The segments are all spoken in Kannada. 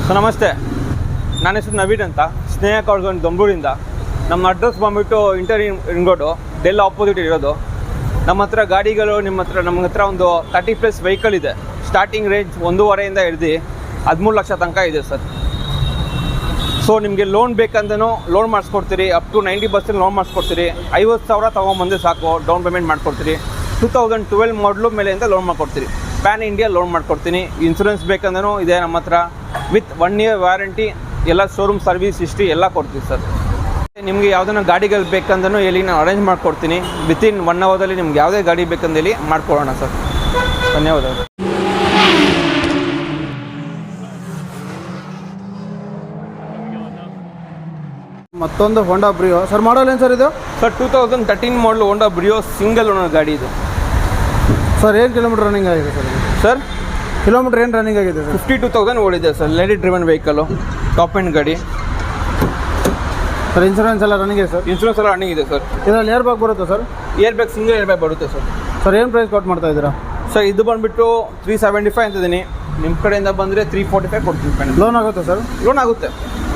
ಸೊ ನಮಸ್ತೆ, ನನ್ನ ಹೆಸರು ನವೀನ್ ಅಂತ, ಸ್ನೇಹ ಕಾರ್ಸ್ ದೊಂಬೂರಿಂದ. ನಮ್ಮ ಅಡ್ರೆಸ್ ಬಂದುಬಿಟ್ಟು inter ring road, del opposite ಇರೋದು. ನಮ್ಮ ಹತ್ರ ಗಾಡಿಗಳು ನಮ್ಮ ಹತ್ರ ಒಂದು 30+ ವೆಹಿಕಲ್ ಇದೆ. ಸ್ಟಾರ್ಟಿಂಗ್ ರೇಂಜ್ 1.5 ಹಿಡಿದು 13 ಲಕ್ಷ ತನಕ ಇದೆ ಸರ್. ಸೊ ನಿಮಗೆ ಲೋನ್ ಬೇಕಂದ್ರೂ ಲೋನ್ ಮಾಡಿಸ್ಕೊಡ್ತೀರಿ, ಅಪ್ ಟು 90% ಲೋನ್ ಮಾಡಿಸ್ಕೊಡ್ತೀರಿ. 50,000 ತೊಗೊಂಬಂದರೆ ಸಾಕು, ಡೌನ್ ಪೇಮೆಂಟ್ ಮಾಡಿಕೊಡ್ತೀರಿ. 2012 ಮಾಡಲು ಮೇಲೆಯಿಂದ ಲೋನ್ ಮಾಡಿಕೊಡ್ತೀರಿ. ಪ್ಯಾನ್ ಇಂಡಿಯಾ ಲೋನ್ ಮಾಡಿಕೊಡ್ತೀನಿ. ಇನ್ಸೂರೆನ್ಸ್ ಬೇಕಂದ್ರೂ ಇದೆ ನಮ್ಮ ಹತ್ರ, ವಿತ್ 1 ಇಯರ್ ವ್ಯಾರಂಟಿ, ಎಲ್ಲ ಶೋರೂಮ್ ಸರ್ವಿಸ್ ಹಿಸ್ಟ್ರಿ ಎಲ್ಲ ಕೊಡ್ತೀವಿ ಸರ್. ನಿಮಗೆ ಯಾವುದನ್ನ ಗಾಡಿಗಳು ಬೇಕಂದ್ರೂ ಹೇಳಿ, ನಾನು ಅರೇಂಜ್ ಮಾಡಿಕೊಡ್ತೀನಿ. ವಿತಿನ್ 1 ಅವರಲ್ಲಿ ನಿಮ್ಗೆ ಯಾವುದೇ ಗಾಡಿ ಬೇಕಂತ ಹೇಳಿ ಮಾಡಿಕೊಡೋಣ ಸರ್. ಧನ್ಯವಾದಗಳು. ಮತ್ತೊಂದು ಹೋಂಡಾ ಬ್ರಿಯೋ ಸರ್. ಮಾಡಲ್ ಏನು ಸರ್ ಇದು? ಸರ್ 2013 ಮಾಡಲು ಹೋಂಡಾ ಬ್ರಿಯೋ ಸಿಂಗಲ್ ಓನರ್ ಗಾಡಿ ಇದು. ಸರ್ ಏನು ಕಿಲೋಮೀಟರ್ ರನ್ನಿಂಗ್ ಆಗಿದೆ ಸರ್? ಸರ್ ಕಿಲೋಮೀಟರ್ ಏನು ರನ್ನಿಂಗ್ ಆಗಿದೆ ಸರ್? 52,000 ಓಡಿದೆ sir. Lady driven vehicle, top end ಗಾಡಿ. ಸರ್ ಇನ್ಸೂರೆನ್ಸ್ ಎಲ್ಲ ರನ್ನಿಂಗ್ ಇದೆ ಸರ್? ಇನ್ಸೂರೆನ್ಸ್ ಎಲ್ಲ ರನ್ನಿಂಗ್ ಇದೆ ಸರ್. ಇದರಲ್ಲಿ ಏರ್ ಬ್ಯಾಗ್ ಬರುತ್ತೆ sir? Air bag single air bag ಬರುತ್ತೆ ಸರ್. ಸರ್ ಏನು ಪ್ರೈಸ್ ಕೊಟ್ಟು ಮಾಡ್ತಾ ಇದ್ದೀರಾ? ಸರ್ ಇದು ಬಂದುಬಿಟ್ಟು 375 ಅಂತಿದ್ದೀನಿ. ನಿಮ್ಮ ಕಡೆಯಿಂದ ಬಂದರೆ 345 ಕೊಡ್ತೀನಿ. ಲೋನ್ ಆಗುತ್ತೆ ಸರ್? ಲೋನ್ ಆಗುತ್ತೆ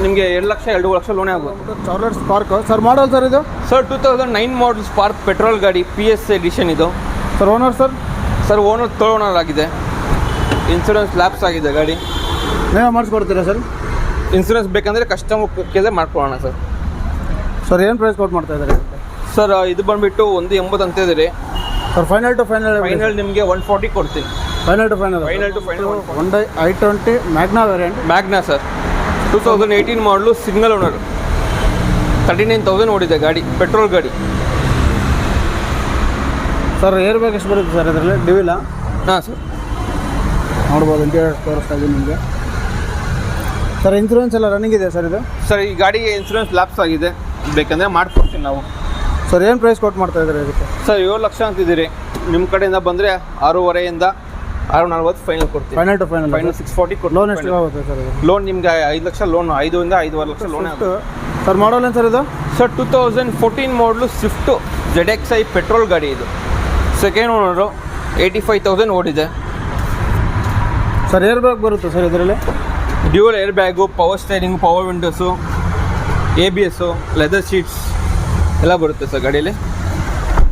ನಿಮಗೆ. 2 ಲಕ್ಷ 2 ಲಕ್ಷ ಲೋನೇ ಆಗುತ್ತೆ. ಚಾರ್ಲರ್ ಸ್ಪಾರ್ಕ್ ಸರ್. ಮಾಡಲ್ ಸರ್ ಇದು? ಸರ್ 2009 ಮಾಡಲ್ ಸ್ಪಾರ್ಕ್ ಪೆಟ್ರೋಲ್ ಗಾಡಿ, PS ಎಡಿಷನ್ ಇದು. Sir owner sir? Sir owner third owner ಆಗಿದೆ. ಇನ್ಸೂರೆನ್ಸ್ ಲ್ಯಾಪ್ಸ್ ಆಗಿದೆ ಗಾಡಿ. ನೀವೇ ಮಾಡಿಸ್ಕೊಡ್ತೀರಾ ಸರ್? ಇನ್ಸೂರೆನ್ಸ್ ಬೇಕಂದರೆ ಕಸ್ಟಮರ್ ಕೇಳಿದ್ರೆ ಮಾಡ್ಕೊಳ್ಳೋಣ ಸರ್. ಸರ್ ಏನು ಪ್ರೈಸ್ ಕೊಟ್ಟು ಮಾಡ್ತಾ ಇದ್ದಾರೆ ಸರ್? ಇದು ಬಂದುಬಿಟ್ಟು 180 ಅಂತ ಇದ್ದೀರಿ ಸರ್. ಫೈನಲ್ ಟು ಫೈನಲ್ ನಿಮಗೆ 140 ಕೊಡ್ತೀನಿ. Final to final Honda i20 Magna variant. Magna sir 2018 model single owner, 39,000 ಓಡಿದೆ ಗಾಡಿ, ಪೆಟ್ರೋಲ್ ಗಾಡಿ. ಸರ್ ಏರ್ ಬ್ಯಾಗ್ ಎಷ್ಟು ಬರುತ್ತೆ ಸರ್ ಇದರಲ್ಲಿ? ಡಿವಿಲಾ? ಹಾಂ ಸರ್, ನೋಡ್ಬೋದು. ಇಂಟೀರಿಯರ್ ತೋರಿಸ್ತಾ ಇದ್ದೀನಿ ನಿಮಗೆ. ಸರ್ ಇನ್ಸೂರೆನ್ಸ್ ಎಲ್ಲ ರನ್ನಿಂಗ್ ಇದೆ ಸರ್ ಇದು? ಸರ್ ಈ ಗಾಡಿಗೆ ಇನ್ಸೂರೆನ್ಸ್ ಲ್ಯಾಪ್ಸ್ ಆಗಿದೆ, ಬೇಕಂದರೆ ಮಾಡಿಕೊಡ್ತೀನಿ ನಾವು. ಸರ್ ಏನು ಪ್ರೈಸ್ ಕೊಟ್ಟು ಮಾಡ್ತಾ ಇದ್ದಾರೆ ಇದಕ್ಕೆ? ಸರ್ 7 ಲಕ್ಷ ಅಂತಿದ್ದೀರಿ. ನಿಮ್ಮ ಕಡೆಯಿಂದ ಬಂದರೆ 6.5 640 ಫೈನಲ್ ಕೊಡ್ತೀವಿ. ಫೈನಲ್ ಟು ಫೈನಲ್ 640 ಕೊಟ್ಟು. ಲೋನ್ ಎಷ್ಟು ಆಗುತ್ತೆ ಸರ್ ಇದು? ಲೋನ್ ನಿಮಗೆ 5 ಲಕ್ಷ ಲೋನ್, 5 5.5 ಲಕ್ಷ ಲೋನ್ ಆಗುತ್ತೆ ಸರ್. ಮಾಡಲ್ ಏನು ಸರ್ ಇದು? ಸರ್ 2014 ಮಾಡಲು ಸ್ವಿಫ್ಟು ZXi ಪೆಟ್ರೋಲ್ ಗಾಡಿ ಇದು. ಸೆಕೆಂಡ್ ಓನರು, 85,000 ಓಡಿದೆ. ಸರ್ ಏರ್ ಬ್ಯಾಗ್ ಬರುತ್ತೆ ಸರ್ ಇದರಲ್ಲಿ? Dual air bag, power steering, power windows, ABS, leather seats ಎಲ್ಲ ಬರುತ್ತೆ ಸರ್ ಗಾಡೀಲಿ,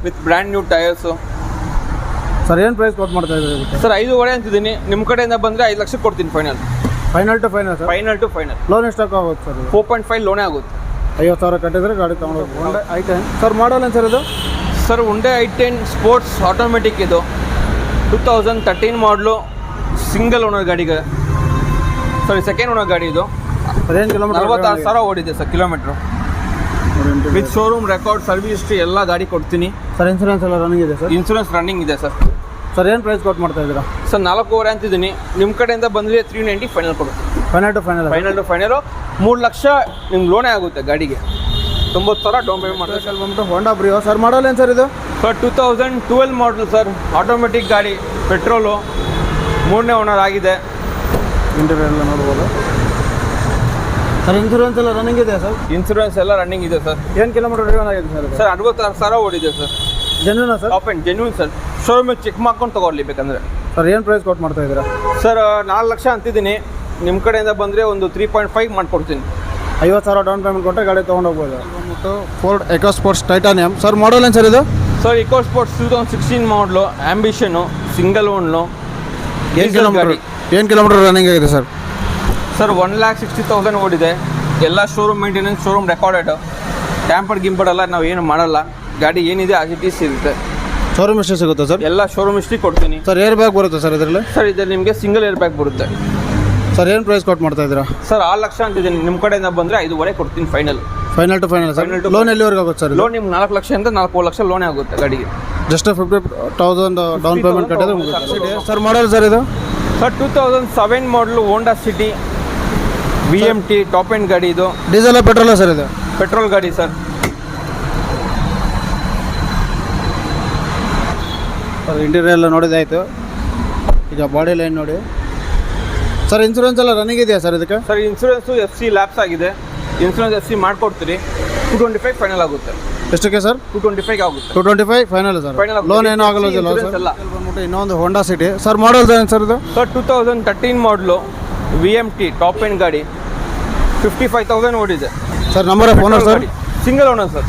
with brand new tyres. Sir ಏನು ಪ್ರೈಸ್ ಕೊಟ್ಟು ಮಾಡ್ತಾ ಇದ್ದಾರೆ ಇದಕ್ಕೆ? ಸರ್ 5.5 ಅಂತಿದ್ದೀನಿ. ನಿಮ್ಮ ಕಡೆಯಿಂದ ಬಂದರೆ 5 ಲಕ್ಷ ಕೊಡ್ತೀನಿ final. Final to final sir? Final to final. Loan ಎಷ್ಟಕ್ಕೆ ಆಗುತ್ತೆ ಸರ್? 4.5 ಲೋನೇ ಆಗುತ್ತೆ. 50,000 ಕಟ್ಟಿದ್ರೆ ಗಾಡಿ ತೊಗೊಂಡು ಹೋಗಿ. i10 sir. ಮಾಡಲ್ ಏನು ಸರ್ ಇದು? Sir Hyundai i10 sports automatic ಇದು. 2013 ಮಾಡಲು ಸಿಂಗಲ್ ಓನರ್ ಗಾಡಿಗೆ, ಸಾರಿ ಸೆಕೆಂಡ್ ಓನರ್ ಗಾಡಿ ಇದು. ಸರ್ ಏನು ಕಿಲೋಮೀಟರ್? 46,000 ಓಡಿದೆ sir kilometre, with showroom record, service history ಎಲ್ಲ ಗಾಡಿ ಕೊಡ್ತೀನಿ. ಸರ್ ಇನ್ಸೂರೆನ್ಸ್ ಎಲ್ಲ ರನ್ನಿಂಗ್ ಇದೆ ಸರ್? ಇನ್ಸೂರೆನ್ಸ್ ರನ್ನಿಂಗ್ ಇದೆ ಸರ್. ಸರ್ ಏನು ಪ್ರೈಸ್ ಕೊಟ್ಟು ಮಾಡ್ತಾ ಇದ್ದೀರಾ? ಸರ್ 4.5 ಅಂತಿದ್ದೀನಿ. ನಿಮ್ಮ ಕಡೆಯಿಂದ ಬಂದರೆ 390 ಫೈನಲ್ ಕೊಡುತ್ತೆ. Final to final? Final to final 3 lakh ನಿಮ್ಗೆ ಲೋನೇ ಆಗುತ್ತೆ ಗಾಡಿಗೆ. 90,000 ಡೌನ್ ಪೇಮೆಂಟ್ ಮಾಡ್ತಾರೆ. ಸರ್ ಬಂದ್ಬಿಟ್ಟು ಹೋಂಡಾ ಬ್ರಿಯೋ ಸರ್. ಮಾಡಲ್ ಏನು ಸರ್ ಇದು? ಸರ್ 2012 ಮಾಡಲು ಸರ್, ಆಟೋಮೆಟಿಕ್ ಗಾಡಿ, ಪೆಟ್ರೋಲು, 3ನೇ ಓನರ್ ಆಗಿದೆ. ಇಂಟೀರಿಯರ್ ಎಲ್ಲ ನೋಡ್ಬೋದು ಸರ್. ಇನ್ಸೂರೆನ್ಸ್ ಎಲ್ಲ ರನ್ನಿಂಗ್ ಇದೆ ಸರ್? ಇನ್ಸೂರೆನ್ಸ್ ಎಲ್ಲ ರನ್ನಿಂಗ್ ಇದೆ ಸರ್. ಏನು ಕಿಲೋಮೀಟರ್ ಡ್ರೈವನ್ ಆಗಿದೆ ಸರ್? ಸರ್ 66,000 ಓಡಿದೆ ಸರ್. ಜೆನ್ಯೂನಾ sir? Top end genuine sir. ಶೋರೂಮಿಗೆ ಚೆಕ್ ಮಾಡ್ಕೊಂಡು ತೊಗೊಳ್ಲಿ ಬೇಕಂದರೆ. ಸರ್ ಏನು ಪ್ರೈಸ್ ಕೊಟ್ಟು ಮಾಡ್ತಾ ಇದ್ದೀರಾ? ಸರ್ 4 ಲಕ್ಷ ಅಂತಿದ್ದೀನಿ. ನಿಮ್ಮ ಕಡೆಯಿಂದ ಬಂದರೆ ಒಂದು 3.5 ಮಾಡಿಕೊಡ್ತೀನಿ. 50,000 ಡೌನ್ ಪೇಮೆಂಟ್ ಕೊಟ್ಟರೆ ಗಾಡಿ ತೊಗೊಂಡು ಹೋಗ್ಬೋದು. ಬಂದ್ಬಿಟ್ಟು Ford Eco Sports titanium sir. Model ಏನು ಸರ್ ಇದು? ಸರ್ ಇಕೋ ಸ್ಪೋರ್ಟ್ಸ್ 2016 ಮಾಡಲು, ಆಂಬಿಷನು, ಸಿಂಗಲ್ ಓನು. ಏನು ಕಿಲೋಮೀಟರ್ ರನ್ನಿಂಗ್ ಆಗಿದೆ ಸರ್? ಸರ್ 1,60,000 ಓಡಿದೆ. ಎಲ್ಲ showroom maintenance, showroom recorded, tampered ಗಿಂಪರ್ಡ್ ಎಲ್ಲ ನಾವು ಏನು ಮಾಡಲ್ಲ. ಗಾಡಿ ಏನಿದೆ ಆಸ್ ಇರುತ್ತೆ. ಶೋರೂಮ್ ಹಿಸ್ಟ್ರಿ ಸಿಗುತ್ತೆ ಸರ್? ಎಲ್ಲ ಶೋರೂಮ್ ಹಿಸ್ಟ್ರಿ ಕೊಡ್ತೀನಿ. ಸರ್ ಏರ್ ಬ್ಯಾಗ್ ಬರುತ್ತೆ ಸರ್ ಇದರಲ್ಲಿ? ಸರ್ ಇದರಲ್ಲಿ ನಿಮಗೆ ಸಿಂಗಲ್ ಏರ್ ಬ್ಯಾಗ್ ಬರುತ್ತೆ. ಸರ್ ಏನು ಪ್ರೈಸ್ ಕೊಟ್ಟು ಮಾಡ್ತಾ ಇದ್ದೀರಾ? ಸರ್ 6 ಲಕ್ಷ ಅಂತಿದ್ದೀನಿ. ನಿಮ್ಮ ಕಡೆಯಿಂದ ಬಂದರೆ 5.5 ಕೊಡ್ತೀನಿ final. Final to final sir. Loan ಎಲ್ಲಿವರೆಗೆ ಆಗುತ್ತೆ ಸರ್? ಲೋನ್ ನಿಮ್ಗೆ 4 ಲಕ್ಷದಿಂದ 4 ಲಕ್ಷ ಲೋನೇ ಆಗುತ್ತೆ ಗಾಡಿಗೆ. ಜಸ್ಟ್ 50,000 ಡೌನ್ ಪೇಮೆಂಟ್ ಕಟ್ಟಿದ್ರೆ. ಸರ್ ಮಾಡಲ್ ಸರ್ ಇದು? ಸರ್ 2007 ಮಾಡಲು Honda City VMT top end ಗಾಡಿ ಇದು. ಡೀಸೆಲ್ ಪೆಟ್ರೋಲ ಸರ್ ಇದು? ಪೆಟ್ರೋಲ್ ಗಾಡಿ ಸರ್. ಇಂಟೀರಿಯರ್ ಎಲ್ಲ ನೋಡಿದಾಯಿತು. ಈಗ ಬಾಡಿ ಲೈನ್ ನೋಡಿ ಸರ್. ಇನ್ಸೂರೆನ್ಸ್ ಎಲ್ಲ ರನ್ನಿಂಗ್ ಇದೆಯಾ ಸರ್ ಇದಕ್ಕೆ? ಸರ್ ಇನ್ಸೂರೆನ್ಸು FC ಲ್ಯಾಪ್ಸ್ ಆಗಿದೆ. Insurance FC ಮಾಡಿಕೊಡ್ತೀರಿ. 225 ಫೈನಲ್ ಆಗುತ್ತೆ. ಎಷ್ಟಕ್ಕೆ ಸರ್? 225 ಆಗುತ್ತೆ. 225 ಫೈನಲ್ ಸರ್. ಲೋನ್ ಏನೂ ಆಗೋದಿಲ್ಲ ಸರ್? ಎಲ್ಲ ಬಂದ್ಬಿಟ್ಟು ಇನ್ನೊಂದು ಹೋಂಡಾ ಸಿಟಿ ಸರ್. ಮಾಡಲ್ ಏನು ಸರ್ ಇದು? ಸರ್ 2013 ಮಾಡಲು, VMT ಟಾಪ್ ಎಂಡ್ ಗಾಡಿ 55,000 ಓಡಿದೆ. Sir number of owner sir? Single owner sir.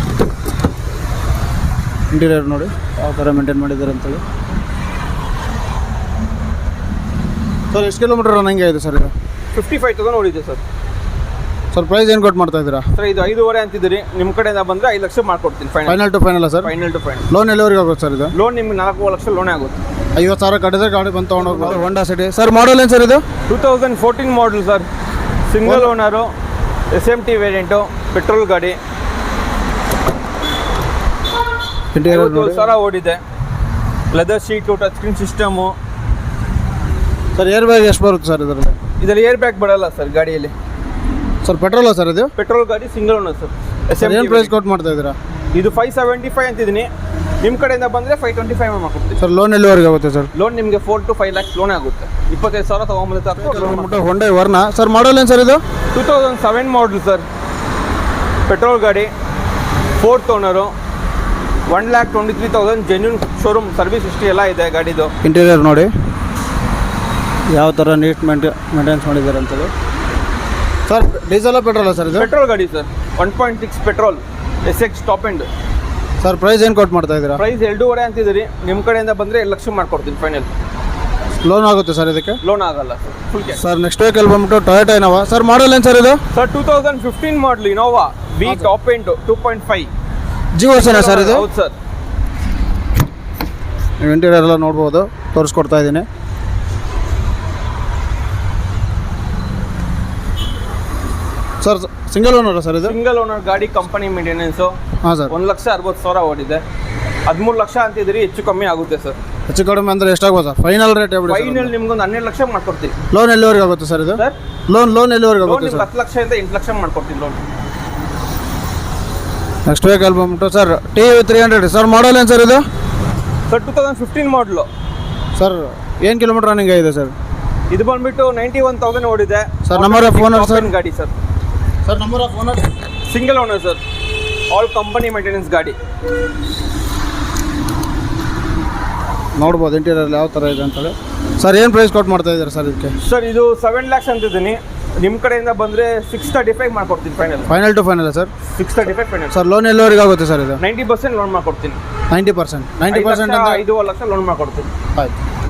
Interior ನೋಡಿ ಯಾವ ಥರ ಮೇಂಟೈನ್ ಮಾಡಿದ್ದಾರೆ ಅಂತೇಳಿ. ಸರ್ ಎಷ್ಟು ಕಿಲೋಮೀಟರ್ ರನ್ನಿಂಗ್ ಆಗಿದೆ ಸರ್ ಇದು? 55,000 ಓಡಿದೆ ಸರ್. ಸರ್ ಪ್ರೈಸ್ ಏನು ಕೊಟ್ಟು ಮಾಡ್ತಾ ಇದ್ದೀರಾ ಸರ್ ಇದು 5.5 ಅಂತಿದ್ದೀರಿ, ನಿಮ್ಮ ಕಡೆಯಿಂದ ಬಂದರೆ 5 ಲಕ್ಷ ಮಾಡ್ಕೊಡ್ತೀನಿ. Final to final sir? Final to final. Loan ಎಲ್ಲಿವರೆಗೆ ಆಗುತ್ತೆ ಸರ್ ಇದು? ಲೋನ್ ನಿಮ್ಗೆ 4 ಲಕ್ಷ ಲೋನೇ ಆಗುತ್ತೆ. 50,000 ಕಟ್ಟಿದ್ರೆ ಗಾಡಿ ಬಂದು ತೊಗೊಂಡೋಗ್ಬೋದು. ಹೋಂಡಾ ಸಿಟಿ ಸರ್, ಮಾಡಲ್ ಏನು ಸರ್ ಇದು? 2014 model sir, single owner, SMT variant, petrol ಗಾಡಿ. ಇಂಟೀರಿಯರ್ ನೋಡಿ 50,000 ಓಡಿದೆ. Leather seat, touch screen system. Sir air bag ಎಷ್ಟು ಬರುತ್ತೆ ಸರ್ ಇದರಲ್ಲಿ? ಇದರಲ್ಲಿ ಏರ್ ಬ್ಯಾಗ್ ಬರಲ್ಲ ಸರ್ ಗಾಡಿಯಲ್ಲಿ. ಸರ್ ಪೆಟ್ರೋಲ ಸರ್ ಇದು? ಪೆಟ್ರೋಲ್ ಗಾಡಿ, ಸಿಂಗಲ್ ಓನರ್ ಸರ್. ಏನು ಪ್ರೈಸ್ ಕೊಟ್ಟು ಮಾಡ್ತಾ ಇದ್ದೀರಾ? ಇದು 575 ಅಂತಿದ್ದೀನಿ, ನಿಮ್ಮ ಕಡೆಯಿಂದ ಬಂದರೆ 525 ಮಾಡ್ಕೊಡ್ತೀವಿ. ಸರ್ ಲೋನ್ ಎಲ್ಲಿವರೆಗೆ ಆಗುತ್ತೆ ಸರ್? ಲೋನ್ ನಿಮಗೆ 4 to 5 lakhs ಲೋನ್ ಆಗುತ್ತೆ. 25,000 ತೊಗೊಂಬಂದ್ರೆ ಹೊಂಡೈ ವರ್ಣ ಸರ್, ಮಾಡಲ್ ಏನು ಸರ್ ಇದು? 2007 ಮಾಡಲ್ ಸರ್, ಪೆಟ್ರೋಲ್ ಗಾಡಿ, 4th owner, 1,23,000 genuine showroom service history ಎಲ್ಲ ಇದೆ ಗಾಡಿದು. ಇಂಟೀರಿಯರ್ ನೋಡಿ ಯಾವ ಥರ ನೀಟ್ ಮೇಂಟೆನ್ಸ್ ಮಾಡಿದ್ದಾರೆ ಅಂತೇಳಿ. ಸರ್ ಡೀಸೆಲ್ ಪೆಟ್ರೋಲ ಸರ್ ಇದು? ಪೆಟ್ರೋಲ್ ಗಾಡಿ sir, 1.6 petrol, SX top end. Sir price ಏನು ಕೊಟ್ಟು ಮಾಡ್ತಾ ಇದ್ದೀರಾ? ಪ್ರೈಸ್ 2.5 ಅಂತಿದ್ದೀರಿ, ನಿಮ್ಮ ಕಡೆಯಿಂದ ಬಂದರೆ 2 ಲಕ್ಷ ಮಾಡ್ಕೊಡ್ತೀನಿ ಫೈನಲ್. ಲೋನ್ ಆಗುತ್ತೆ ಸರ್ ಇದಕ್ಕೆ? ಲೋನ್ ಆಗಲ್ಲ sir, full cash. Sir next vehicle ಬಂದ್ಬಿಟ್ಟು ಟೊಯೋಟಾ ಇನೋವಾ. ಸರ್ ಮಾಡಲ್ ಏನು ಸರ್ ಇದು? Sir 2015 model Innova V top end 2.5. ಜಿಯೋಸೇನಾ ಸರ್ ಇದು? ಹೌದು ಸರ್. ನೀವು ಇಂಟೀರಿಯರ್ ಎಲ್ಲ ನೋಡ್ಬೋದು, ತೋರಿಸ್ಕೊಡ್ತಾ ಇದ್ದೀನಿ. ಸರ್ ಸಿಂಗಲ್ ಓನರ್ ಸರ್ ಇದು? ಸಿಂಗಲ್ ಓನರ್ ಗಾಡಿ, ಕಂಪನಿ ಮೇಂಟೆನೆನ್ಸು. ಹಾಂ ಸರ್. 1,60,000 ಓಡಿದೆ. 13 ಲಕ್ಷ ಅಂತಿದ್ದೀರಿ, ಹೆಚ್ಚು ಕಮ್ಮಿ ಆಗುತ್ತೆ ಸರ್. ಹೆಚ್ಚು ಕಡಿಮೆ ಅಂದರೆ ಎಷ್ಟಾಗ್ಬೋದು ಸರ್? ಫೈನಲ್ ರೇಟ್ ಹೇಳ್ಬಿಡಿ. ಫೈನಲ್ ನಿಮ್ಗೊಂದು 12 ಲಕ್ಷ ಮಾಡ್ಕೊಡ್ತೀನಿ. ಲೋನ್ ಎಲ್ಲಿವರೆಗೆ ಆಗುತ್ತೆ ಸರ್ ಇದು? ಸರ್ ಲೋನ್ ಎಲ್ಲಿವರೆಗೆ ಲೋನ್ ಆಗುತ್ತೆ ನಿಮ್ಗೆ ಸರ್? 10 ಲಕ್ಷದಿಂದ 8 ಲಕ್ಷ ಮಾಡ್ಕೊಡ್ತೀನಿ ಲೋನ್. ನೆಕ್ಸ್ಟ್ ವೆಹಿಕಲ್ ಬಂದ್ಬಿಟ್ಟು ಸರ್ TU300. ಸರ್ ಮಾಡಲ್ ಏನು ಸರ್ ಇದು? ಸರ್ 2015 ಮಾಡಲು. ಸರ್ ಏನು ಕಿಲೋಮೀಟರ್ ರನ್ನಿಂಗ್ ಆಗಿದೆ ಸರ್? ಇದು ಬಂದ್ಬಿಟ್ಟು 91,000 ಓಡಿದೆ. Sir number of owner sir? ಗಾಡಿ sir. Sir number of owner? Single owner sir, all company maintenance ಗಾಡಿ. ನೋಡ್ಬೋದು ಇಂಟೀರಿಯರ್ ಯಾವ ಥರ ಇದೆ ಅಂತೇಳಿ. ಸರ್ ಏನು ಪ್ರೈಸ್ ಕೊಟ್ಟು ಮಾಡ್ತಾ ಇದ್ದಾರೆ ಸರ್ ಇದಕ್ಕೆ? ಸರ್ ಇದು 7 lakhs ಅಂತಿದ್ದೀನಿ, ನಿಮ್ಮ ಕಡೆಯಿಂದ ಬಂದರೆ 635 ಮಾಡ್ಕೊಡ್ತೀನಿ final. Final to final sir? 635 final. Sir loan ಎಲ್ಲಿವರೆಗೆ ಆಗುತ್ತೆ ಸರ್ ಇದು? 90% ಲೋನ್ ಮಾಡ್ಕೊಡ್ತೀನಿ. 90%? 90% 5 ಲಕ್ಷ ಲೋನ್ ಮಾಡ್ಕೊಡ್ತೀನಿ. ಆಯ್ತು.